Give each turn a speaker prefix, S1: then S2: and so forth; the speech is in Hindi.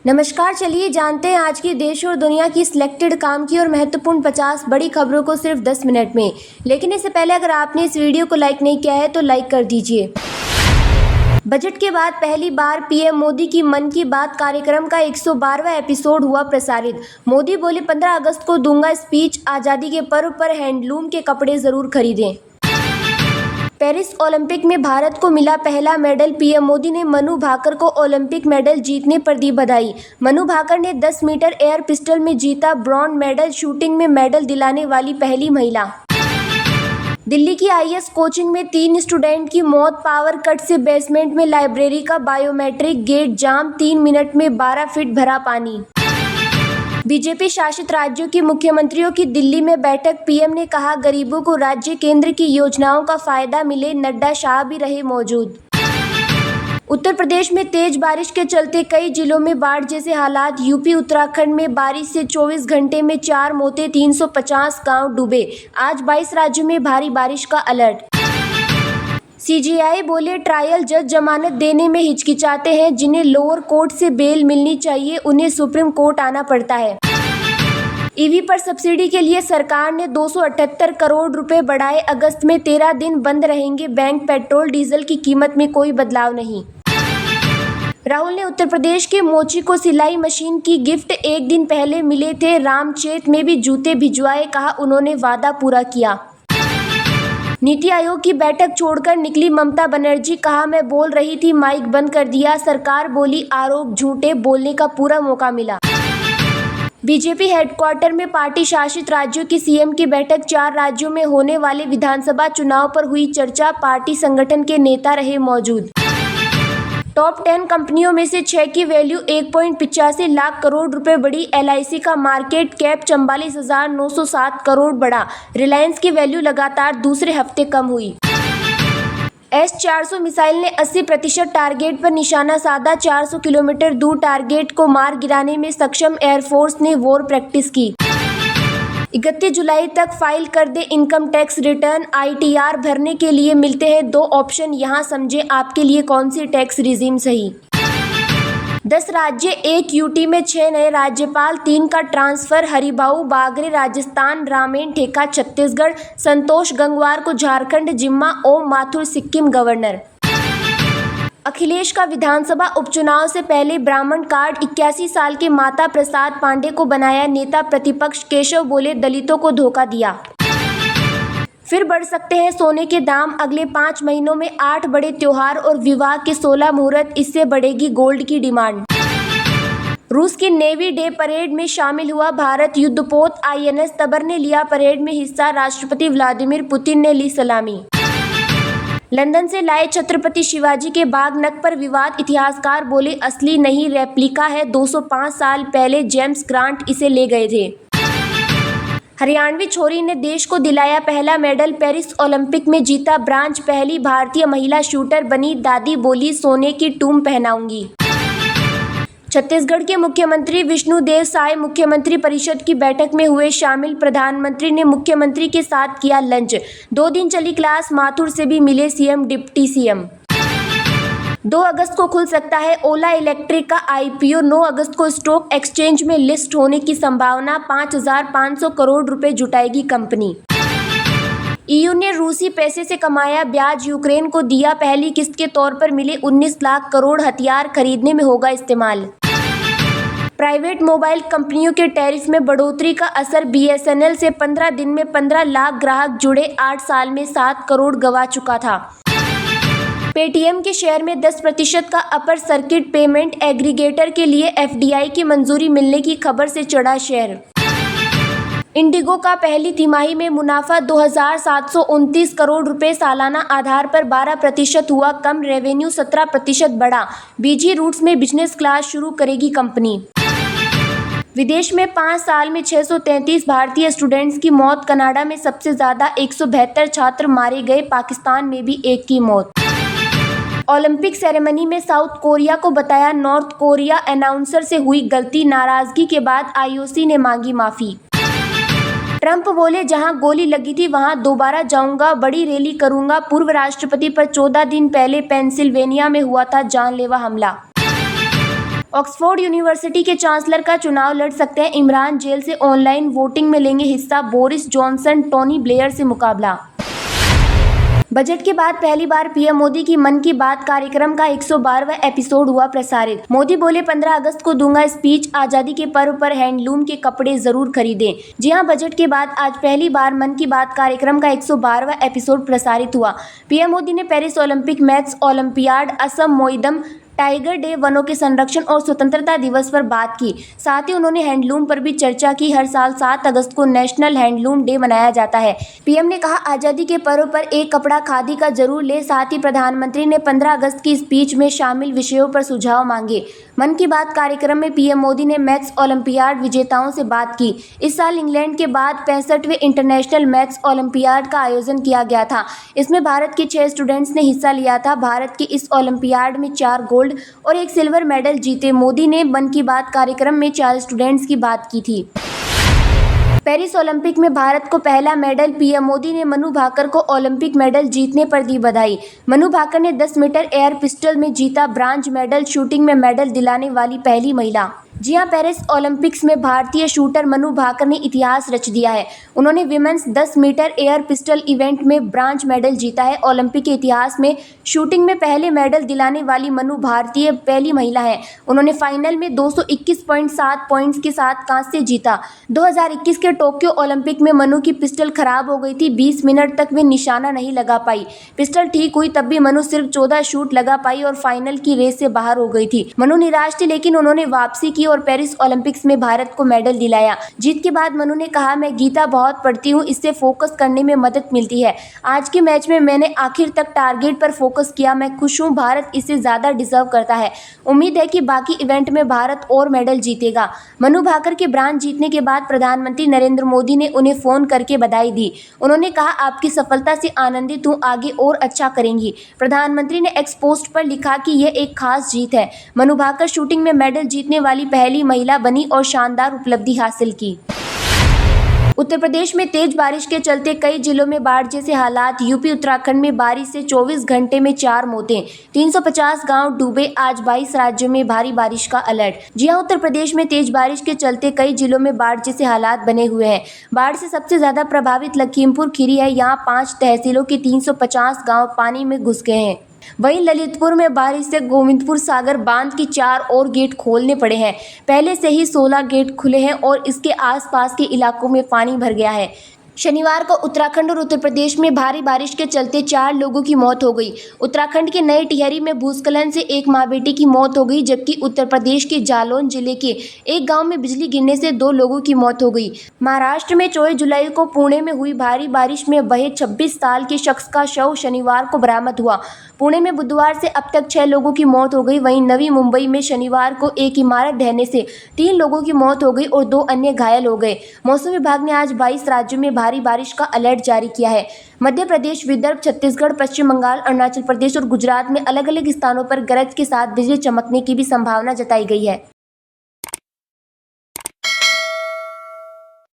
S1: नमस्कार। चलिए जानते हैं आज की देश और दुनिया की सिलेक्टेड काम की और महत्वपूर्ण 50 बड़ी खबरों को सिर्फ 10 मिनट में। लेकिन इससे पहले अगर आपने इस वीडियो को लाइक नहीं किया है तो लाइक कर दीजिए। बजट के बाद पहली बार पीएम मोदी की मन की बात कार्यक्रम का 112वां एपिसोड हुआ प्रसारित। मोदी बोले 15 अगस्त को दूंगा स्पीच, आज़ादी के पर्व पर हैंडलूम के कपड़े जरूर खरीदें। पेरिस ओलंपिक में भारत को मिला पहला मेडल, पीएम मोदी ने मनु भाकर को ओलंपिक मेडल जीतने पर दी बधाई। मनु भाकर ने 10 मीटर एयर पिस्टल में जीता ब्रॉन्ज मेडल, शूटिंग में मेडल दिलाने वाली पहली महिला। दिल्ली की आईएएस कोचिंग में 3 स्टूडेंट की मौत, पावर कट से बेसमेंट में लाइब्रेरी का बायोमेट्रिक गेट जाम, 3 मिनट में 12 फीट भरा पानी। बीजेपी शासित राज्यों के मुख्यमंत्रियों की दिल्ली में बैठक, पीएम ने कहा गरीबों को राज्य केंद्र की योजनाओं का फायदा मिले, नड्डा शाह भी रहे मौजूद। उत्तर प्रदेश में तेज बारिश के चलते कई जिलों में बाढ़ जैसे हालात, यूपी उत्तराखंड में बारिश से 24 घंटे में 4 मौतें, 350 गांव डूबे। आज 22 राज्यों में भारी बारिश का अलर्ट। सीजेआई बोले ट्रायल जज जमानत देने में हिचकिचाते हैं, जिन्हें लोअर कोर्ट से बेल मिलनी चाहिए उन्हें सुप्रीम कोर्ट आना पड़ता है। ईवी पर सब्सिडी के लिए सरकार ने 278 करोड़ रुपए बढ़ाए, अगस्त में 13 दिन बंद रहेंगे बैंक, पेट्रोल डीजल की कीमत में कोई बदलाव नहीं। राहुल ने उत्तर प्रदेश के मोची को सिलाई मशीन की गिफ्ट, एक दिन पहले मिले थे, रामचेत में भी जूते भिजवाए, कहा उन्होंने वादा पूरा किया। नीति आयोग की बैठक छोड़कर निकली ममता बनर्जी, कहा मैं बोल रही थी माइक बंद कर दिया, सरकार बोली आरोप झूठे, बोलने का पूरा मौका मिला। बीजेपी हेडक्वार्टर में पार्टी शासित राज्यों की सीएम की बैठक, 4 राज्यों में होने वाले विधानसभा चुनाव पर हुई चर्चा, पार्टी संगठन के नेता रहे मौजूद। टॉप 10 कंपनियों में से 6 की वैल्यू 1.85 लाख करोड़ रुपए बढ़ी, एलआईसी का मार्केट कैप 44,907 करोड़ बढ़ा, रिलायंस की वैल्यू लगातार दूसरे हफ्ते कम हुई। S-400 मिसाइल ने 80% टारगेट पर निशाना साधा, 400 किलोमीटर दूर टारगेट को मार गिराने में सक्षम एयरफोर्स ने वॉर प्रैक्टिस की। 31 जुलाई तक फाइल कर दे इनकम टैक्स रिटर्न, आईटीआर भरने के लिए मिलते हैं 2 ऑप्शन, यहाँ समझें आपके लिए कौन सी टैक्स रिजीम सही। 10 राज्य 1 यूटी में 6 नए राज्यपाल, 3 का ट्रांसफर, हरिबाऊ बागरे राजस्थान, रामेन ठेका छत्तीसगढ़, संतोष गंगवार को झारखंड जिम्मा, ओम माथुर सिक्किम गवर्नर। अखिलेश का विधानसभा उपचुनाव से पहले ब्राह्मण कार्ड, 81 साल के माता प्रसाद पांडे को बनाया नेता प्रतिपक्ष, केशव बोले दलितों को धोखा दिया। फिर बढ़ सकते हैं सोने के दाम, अगले 5 महीनों में 8 बड़े त्योहार और विवाह के 16 मुहूर्त, इससे बढ़ेगी गोल्ड की डिमांड। रूस की नेवी डे परेड में शामिल हुआ भारत, युद्धपोत आईएनएस तबर ने लिया परेड में हिस्सा, राष्ट्रपति व्लादिमीर पुतिन ने ली सलामी। लंदन से लाए छत्रपति शिवाजी के बाघ नख पर विवाद, इतिहासकार बोले असली नहीं रेप्लिका है, 205 साल पहले जेम्स ग्रांट इसे ले गए थे। हरियाणवी छोरी ने देश को दिलाया पहला मेडल, पेरिस ओलंपिक में जीता ब्रांज, पहली भारतीय महिला शूटर बनी, दादी बोली सोने की टूम पहनाऊंगी। छत्तीसगढ़ के मुख्यमंत्री विष्णुदेव साय मुख्यमंत्री परिषद की बैठक में हुए शामिल, प्रधानमंत्री ने मुख्यमंत्री के साथ किया लंच, 2 दिन चली क्लास, माथुर से भी मिले सीएम डिप्टी सीएम। 2 अगस्त को खुल सकता है ओला इलेक्ट्रिक का आईपीओ, 9 अगस्त को स्टॉक एक्सचेंज में लिस्ट होने की संभावना, 5,500 करोड़ रुपए जुटाएगी कंपनी। ईयू ने रूसी पैसे से कमाया ब्याज, यूक्रेन को दिया, पहली किस्त के तौर पर मिले 19 लाख करोड़, हथियार खरीदने में होगा इस्तेमाल। प्राइवेट मोबाइल कंपनियों के टैरिफ में बढ़ोतरी का असर, बीएसएनएल से 15 दिन में 15 लाख ग्राहक जुड़े, 8 साल में 7 करोड़ गंवा चुका था। पेटीएम के शेयर में 10% का अपर सर्किट, पेमेंट एग्रीगेटर के लिए एफडीआई की मंजूरी मिलने की खबर से चढ़ा शेयर। इंडिगो का पहली तिमाही में मुनाफा 2,729 करोड़ रुपए, सालाना आधार पर 12% हुआ कम, रेवेन्यू 17% बढ़ा, बीजी रूट्स में बिजनेस क्लास शुरू करेगी कंपनी। विदेश में 5 साल में 633 भारतीय स्टूडेंट्स की मौत, कनाडा में सबसे ज्यादा 172 छात्र मारे गए, पाकिस्तान में भी 1 की मौत। ओलंपिक सेरेमनी में साउथ कोरिया को बताया नॉर्थ कोरिया, अनाउंसर से हुई गलती, नाराजगी के बाद आईओसी ने मांगी माफी। ट्रंप बोले जहां गोली लगी थी वहां दोबारा जाऊंगा, बड़ी रैली करूंगा, पूर्व राष्ट्रपति पर 14 दिन पहले पेंसिल्वेनिया में हुआ था जानलेवा हमला। ऑक्सफोर्ड यूनिवर्सिटी के चांसलर का चुनाव लड़ सकते हैं इमरान, जेल से ऑनलाइन वोटिंग में लेंगे हिस्सा बोरिस जॉनसन, टोनी ब्लेयर से मुकाबला। बजट के बाद पहली बार पीएम मोदी की मन की बात कार्यक्रम का 112वां एपिसोड हुआ प्रसारित। मोदी बोले 15 अगस्त को दूंगा स्पीच, आजादी के पर्व पर हैंडलूम के कपड़े जरूर खरीदें। जी हां, बजट के बाद आज पहली बार मन की बात कार्यक्रम का 112वां एपिसोड प्रसारित हुआ। पीएम मोदी ने Paris Olympic, maths olympiad, Assam Moidam, tiger day, वनों के संरक्षण और स्वतंत्रता दिवस पर बात की। साथ ही उन्होंने हैंडलूम पर भी चर्चा की। हर साल 7 अगस्त को नेशनल हैंडलूम डे मनाया जाता है। पीएम ने कहा, आज़ादी के पर्व पर एक कपड़ा खादी का जरूर ले। साथ ही प्रधानमंत्री ने 15 अगस्त की स्पीच में शामिल विषयों पर सुझाव मांगे। मन की बात कार्यक्रम में पीएम मोदी ने मैथ्स ओलंपियाड विजेताओं से बात की। इस साल इंग्लैंड के बाद 65वें इंटरनेशनल मैथ्स ओलंपियाड का आयोजन किया गया था। इसमें भारत के 6 स्टूडेंट्स ने हिस्सा लिया था। भारत की इस ओलंपियाड में 4 गोल्ड और 1 सिल्वर मेडल जीते। मोदी ने मन की बात कार्यक्रम में 4 स्टूडेंट्स की बात की थी। पेरिस ओलंपिक में भारत को पहला मेडल, पीएम मोदी ने मनु भाकर को ओलंपिक मेडल जीतने पर दी बधाई। मनु भाकर ने 10 मीटर एयर पिस्टल में जीता ब्रांज मेडल, शूटिंग में मेडल दिलाने वाली पहली महिला। जी हां, पेरिस ओलंपिक्स में भारतीय शूटर मनु भाकर ने इतिहास रच दिया है। उन्होंने women's 10 metre air pistol event में ब्रांज मेडल जीता है। ओलंपिक के इतिहास में शूटिंग में पहले मेडल दिलाने वाली मनु भारतीय पहली महिला है। उन्होंने फाइनल में 221.7 पॉइंट्स के साथ कांस्य जीता। 2021 के टोक्यो ओलंपिक में मनु की पिस्टल खराब हो गई थी। 20 मिनट तक वे निशाना नहीं लगा पाई। पिस्टल ठीक हुई तब भी मनु सिर्फ 14 शूट लगा पाई और फाइनल की रेस से बाहर हो गई थी। मनु निराश थी, लेकिन उन्होंने वापसी की और पेरिस ओलंपिक्स में भारत को मेडल दिलाया। जीत के बाद मनु ने कहा, मैं गीता बहुत पढ़ती हूँ, इससे फोकस करने में मदद मिलती है। आज के मैच में मैंने आखिर तक टारगेट पर फोकस किया। मैं खुश हूँ, भारत इससे ज़्यादा डिजर्व करता है। उम्मीद है कि बाकी इवेंट में भारत और मेडल जीतेगा। मनु भाकर के ब्रांज जीतने के बाद प्रधानमंत्री नरेंद्र मोदी ने उन्हें फ़ोन करके बधाई दी। उन्होंने कहा, आपकी सफलता से आनंदित हूँ, आगे और अच्छा करेंगी। प्रधानमंत्री ने एक्स पोस्ट पर लिखा कि यह एक खास जीत है। मनु भाकर शूटिंग में मेडल जीतने वाली पहली महिला बनी और शानदार उपलब्धि हासिल की। उत्तर प्रदेश में तेज बारिश के चलते कई जिलों में बाढ़ जैसे हालात। यूपी उत्तराखंड में बारिश से 24 घंटे में 4 मौतें, 350 गांव डूबे। आज 22 राज्यों में भारी बारिश का अलर्ट। जी हां, उत्तर प्रदेश में तेज बारिश के चलते कई जिलों में बाढ़ जैसे हालात बने हुए हैं। बाढ़ से सबसे ज्यादा प्रभावित लखीमपुर खीरी है। यहाँ 5 तहसीलों के 350 गाँव पानी में घुस गए हैं। वहीं ललितपुर में बारिश से गोविंदपुर सागर बांध के 4 और गेट खोलने पड़े हैं। पहले से ही 16 गेट खुले हैं और इसके आसपास के इलाकों में पानी भर गया है। शनिवार को उत्तराखंड और उत्तर प्रदेश में भारी बारिश के चलते 4 लोगों की मौत हो गई। उत्तराखंड के नए टिहरी में भूस्खलन से एक मां बेटी की मौत हो गई, जबकि उत्तर प्रदेश के जालौन जिले के एक गांव में बिजली गिरने से 2 लोगों की मौत हो गई। महाराष्ट्र में 24 जुलाई को पुणे में हुई भारी बारिश में बहे 26 साल के शख्स का शव शनिवार को बरामद हुआ। पुणे में बुधवार से अब तक 6 लोगों की मौत हो गई। वहीं नवी मुंबई में शनिवार को एक इमारत ढहने से 3 लोगों की मौत हो गई और 2 अन्य घायल हो गए। मौसम विभाग ने आज 22 राज्यों में भारी बारिश का अलर्ट जारी किया है। मध्य प्रदेश, विदर्भ, छत्तीसगढ़, पश्चिम बंगाल, अरुणाचल प्रदेश और गुजरात में अलग अलग स्थानों पर गरज के साथ बिजली चमकने की भी संभावना जताई गई है।